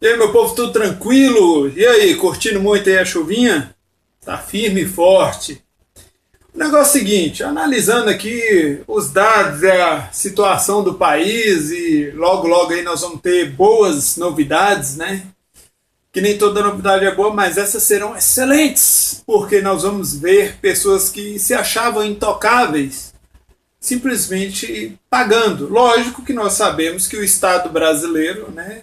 E aí, meu povo, tudo tranquilo? E aí, curtindo muito aí a chuvinha? Tá firme e forte. O negócio é o seguinte, analisando aqui os dados e a situação do país e logo logo aí nós vamos ter boas novidades, né? Que nem toda novidade é boa, mas essas serão excelentes, porque nós vamos ver pessoas que se achavam intocáveis simplesmente pagando. Lógico que nós sabemos que o Estado brasileiro, né,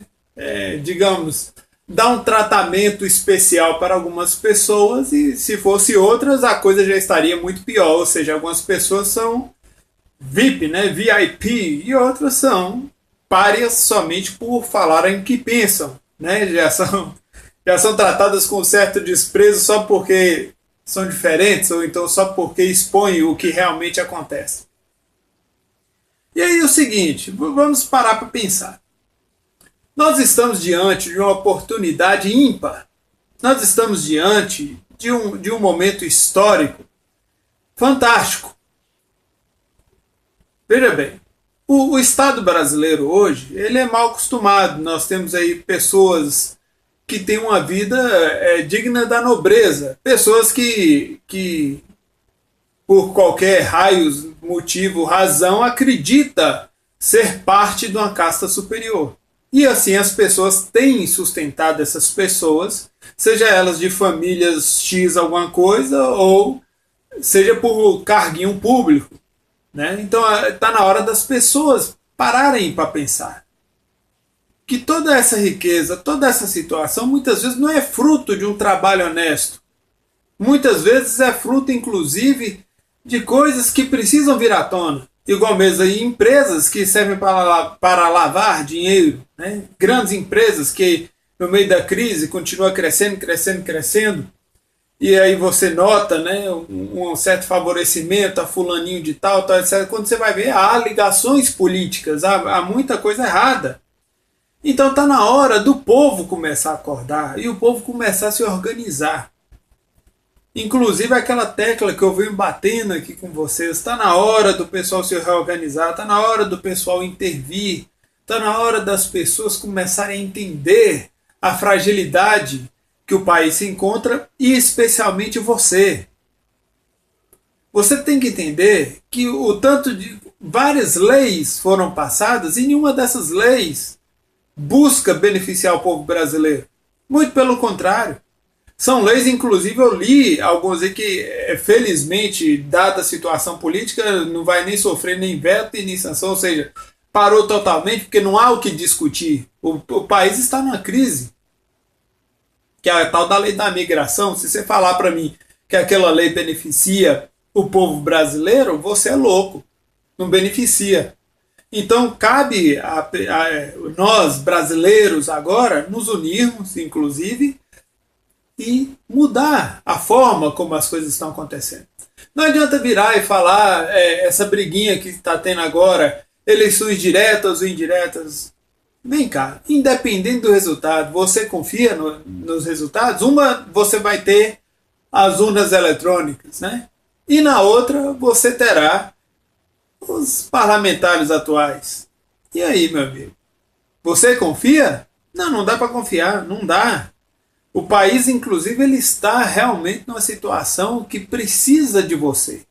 digamos, dá um tratamento especial para algumas pessoas e se fosse outras a coisa já estaria muito pior. Ou seja, algumas pessoas são VIP, né, VIP, e outras são párias somente por falarem que pensam, né, já são tratadas com certo desprezo só porque são diferentes ou então só porque expõem o que realmente acontece. E aí é o seguinte, vamos parar para pensar. Nós estamos diante de uma oportunidade ímpar. Nós estamos diante de um momento histórico fantástico. Veja bem, o Estado brasileiro hoje ele é mal acostumado. Nós temos aí pessoas que têm uma vida digna da nobreza. Pessoas que por qualquer raio, motivo, razão, acredita ser parte de uma casta superior. E assim as pessoas têm sustentado essas pessoas, seja elas de famílias X alguma coisa, ou seja por carguinho público. Né? Então está na hora das pessoas pararem para pensar que toda essa riqueza, toda essa situação, muitas vezes não é fruto de um trabalho honesto. Muitas vezes é fruto, inclusive, de coisas que precisam vir à tona. Igual mesmo aí, empresas que servem para lavar dinheiro, né? Grandes empresas que no meio da crise continuam crescendo, crescendo, crescendo, e aí você nota, né, um certo favorecimento a fulaninho de tal, tal, etc. Quando você vai ver, há ligações políticas, há muita coisa errada. Então está na hora do povo começar a acordar e o povo começar a se organizar. Inclusive aquela tecla que eu venho batendo aqui com vocês, está na hora do pessoal se reorganizar, está na hora do pessoal intervir, está na hora das pessoas começarem a entender a fragilidade que o país se encontra e especialmente você. Você tem que entender que o tanto de várias leis foram passadas e nenhuma dessas leis busca beneficiar o povo brasileiro. Muito pelo contrário. São leis, inclusive eu li alguns aí que, felizmente, dada a situação política, não vai nem sofrer nem veto e nem sanção, ou seja, parou totalmente, porque não há o que discutir. O país está numa crise, que é a tal da lei da migração. Se você falar para mim que aquela lei beneficia o povo brasileiro, você é louco, não beneficia. Então cabe a nós, brasileiros, agora, nos unirmos, inclusive, e mudar a forma como as coisas estão acontecendo. Não adianta virar e falar essa briguinha que está tendo agora, eleições diretas ou indiretas. Vem cá, independente do resultado, você confia nos resultados? Uma, você vai ter as urnas eletrônicas, né? E na outra, você terá os parlamentares atuais. E aí, meu amigo? Você confia? Não, não dá para confiar, não dá. O país, inclusive, ele está realmente numa situação que precisa de você.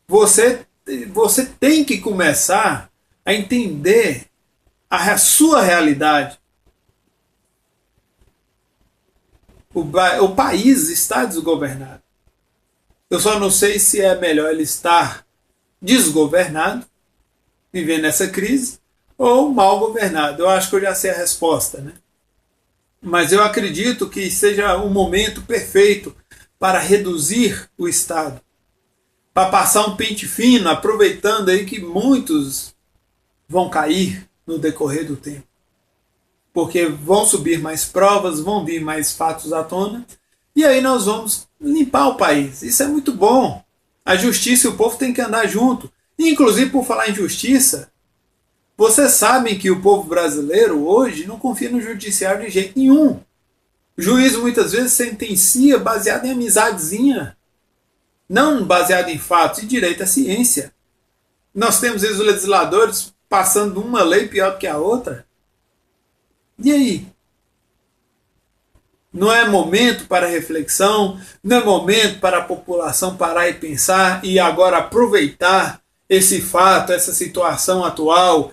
Você tem que começar a entender a sua realidade. O país está desgovernado. Eu só não sei se é melhor ele estar desgovernado, vivendo essa crise, ou mal governado. Eu acho que eu já sei a resposta, né? Mas eu acredito que seja o momento perfeito para reduzir o Estado, para passar um pente fino, aproveitando aí que muitos vão cair no decorrer do tempo, porque vão subir mais provas, vão vir mais fatos à tona, e aí nós vamos limpar o país. Isso é muito bom. A justiça e o povo têm que andar junto. E, inclusive, por falar em justiça, vocês sabem que o povo brasileiro hoje não confia no judiciário de jeito nenhum. O juiz muitas vezes sentencia baseado em amizadezinha, não baseado em fatos, e direito à ciência. Nós temos os legisladores passando uma lei pior do que a outra. E aí? Não é momento para reflexão, não é momento para a população parar e pensar e agora aproveitar esse fato, essa situação atual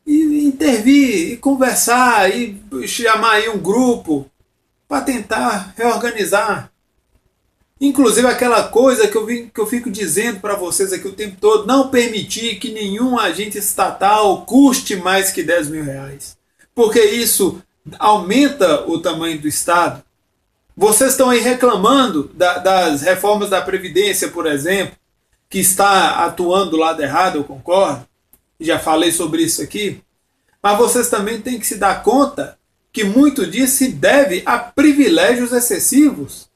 e intervir, e conversar, e chamar aí um grupo para tentar reorganizar. Inclusive aquela coisa que eu fico dizendo para vocês aqui o tempo todo, não permitir que nenhum agente estatal custe mais que 10 mil reais. Porque isso aumenta o tamanho do Estado. Vocês estão aí reclamando das reformas da Previdência, por exemplo, que está atuando do lado errado, eu concordo, já falei sobre isso aqui, mas vocês também têm que se dar conta que muito disso se deve a privilégios excessivos.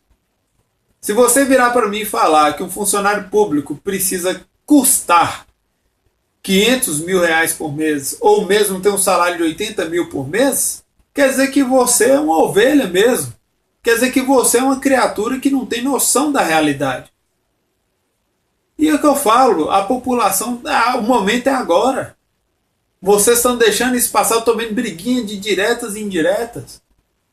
Se você virar para mim e falar que um funcionário público precisa custar 500 mil reais por mês, ou mesmo ter um salário de 80 mil por mês, quer dizer que você é uma ovelha mesmo. Quer dizer que você é uma criatura que não tem noção da realidade. E é o que eu falo, a população, o momento é agora. Vocês estão deixando isso passar, eu estou vendo briguinha de diretas e indiretas.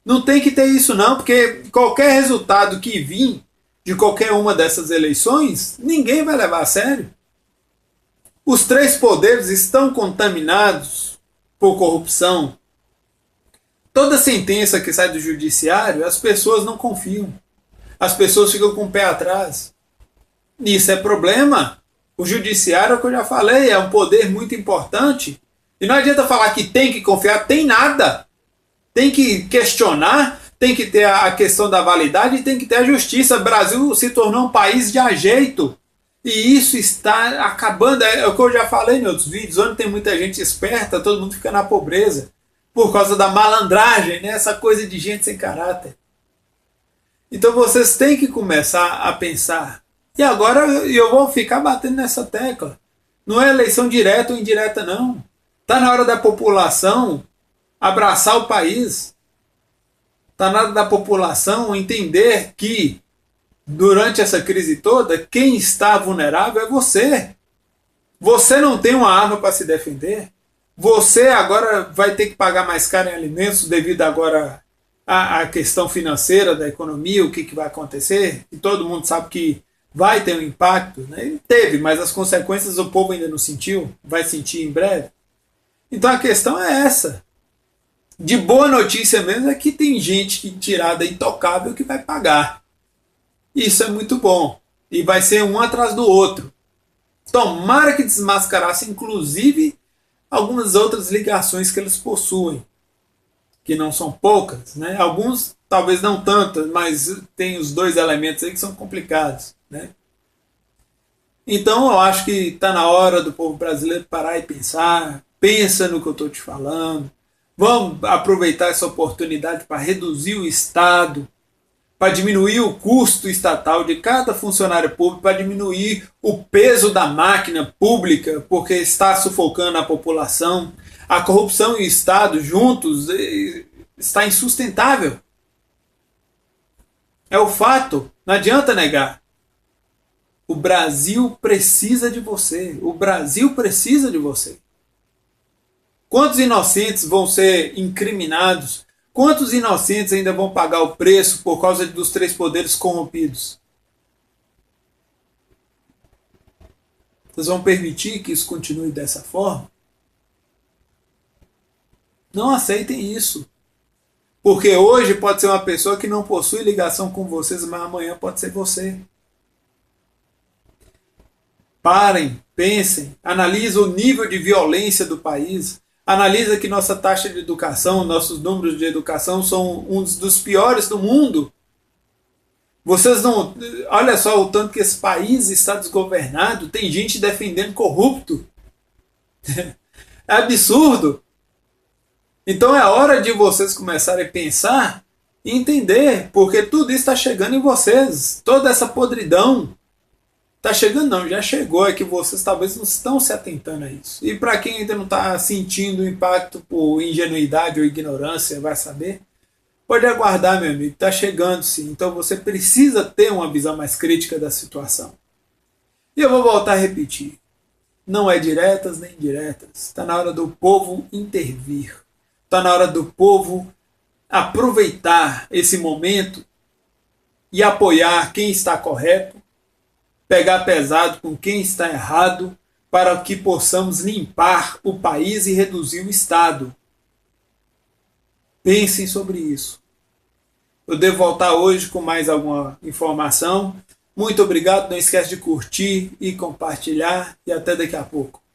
Não tem que ter isso não, porque qualquer resultado que vir de qualquer uma dessas eleições, ninguém vai levar a sério. Os três poderes estão contaminados por corrupção. Toda sentença que sai do judiciário, as pessoas não confiam. As pessoas ficam com o pé atrás. Isso é problema. O judiciário, é o que eu já falei, é um poder muito importante. E não adianta falar que tem que confiar, tem nada. Tem que questionar, tem que ter a questão da validade e tem que ter a justiça. O Brasil se tornou um país de ajeito. E isso está acabando. É o que eu já falei em outros vídeos, onde tem muita gente esperta, todo mundo fica na pobreza. Por causa da malandragem, né? Essa coisa de gente sem caráter. Então vocês têm que começar a pensar. E agora eu vou ficar batendo nessa tecla. Não é eleição direta ou indireta, não. Está na hora da população abraçar o país. Está na hora da população entender que, durante essa crise toda, quem está vulnerável é você. Você não tem uma arma para se defender. Você agora vai ter que pagar mais caro em alimentos devido agora à questão financeira da economia, o que vai acontecer. E todo mundo sabe que vai ter um impacto. Né? Ele teve, mas as consequências o povo ainda não sentiu. Vai sentir em breve. Então a questão é essa. De boa notícia mesmo é que tem gente que tirada intocável que vai pagar. Isso é muito bom. E vai ser um atrás do outro. Tomara que desmascarasse, inclusive, algumas outras ligações que eles possuem. Que não são poucas. Né? Alguns, talvez não tantas, mas tem os dois elementos aí que são complicados. Né? Então eu acho que está na hora do povo brasileiro parar e pensar. Pensa no que eu estou te falando. Vamos aproveitar essa oportunidade para reduzir o Estado, para diminuir o custo estatal de cada funcionário público, para diminuir o peso da máquina pública, porque está sufocando a população. A corrupção e o Estado juntos está insustentável. É o fato, não adianta negar. O Brasil precisa de você. O Brasil precisa de você. Quantos inocentes vão ser incriminados? Quantos inocentes ainda vão pagar o preço por causa dos três poderes corrompidos? Vocês vão permitir que isso continue dessa forma? Não aceitem isso. Porque hoje pode ser uma pessoa que não possui ligação com vocês, mas amanhã pode ser você. Parem, pensem, analisem o nível de violência do país. Analisa que nossa taxa de educação, nossos números de educação são um dos piores do mundo. Vocês não... Olha só o tanto que esse país está desgovernado. Tem gente defendendo corrupto. É absurdo. Então é hora de vocês começarem a pensar e entender, porque tudo isso está chegando em vocês. Toda essa podridão. Está chegando não, já chegou, é que vocês talvez não estão se atentando a isso. E para quem ainda não está sentindo o impacto por ingenuidade ou ignorância, vai saber, pode aguardar, meu amigo, está chegando sim. Então você precisa ter uma visão mais crítica da situação. E eu vou voltar a repetir, não é diretas nem indiretas, está na hora do povo intervir, está na hora do povo aproveitar esse momento e apoiar quem está correto, pegar pesado com quem está errado, para que possamos limpar o país e reduzir o Estado. Pensem sobre isso. Eu devo voltar hoje com mais alguma informação. Muito obrigado, não esquece de curtir e compartilhar e até daqui a pouco.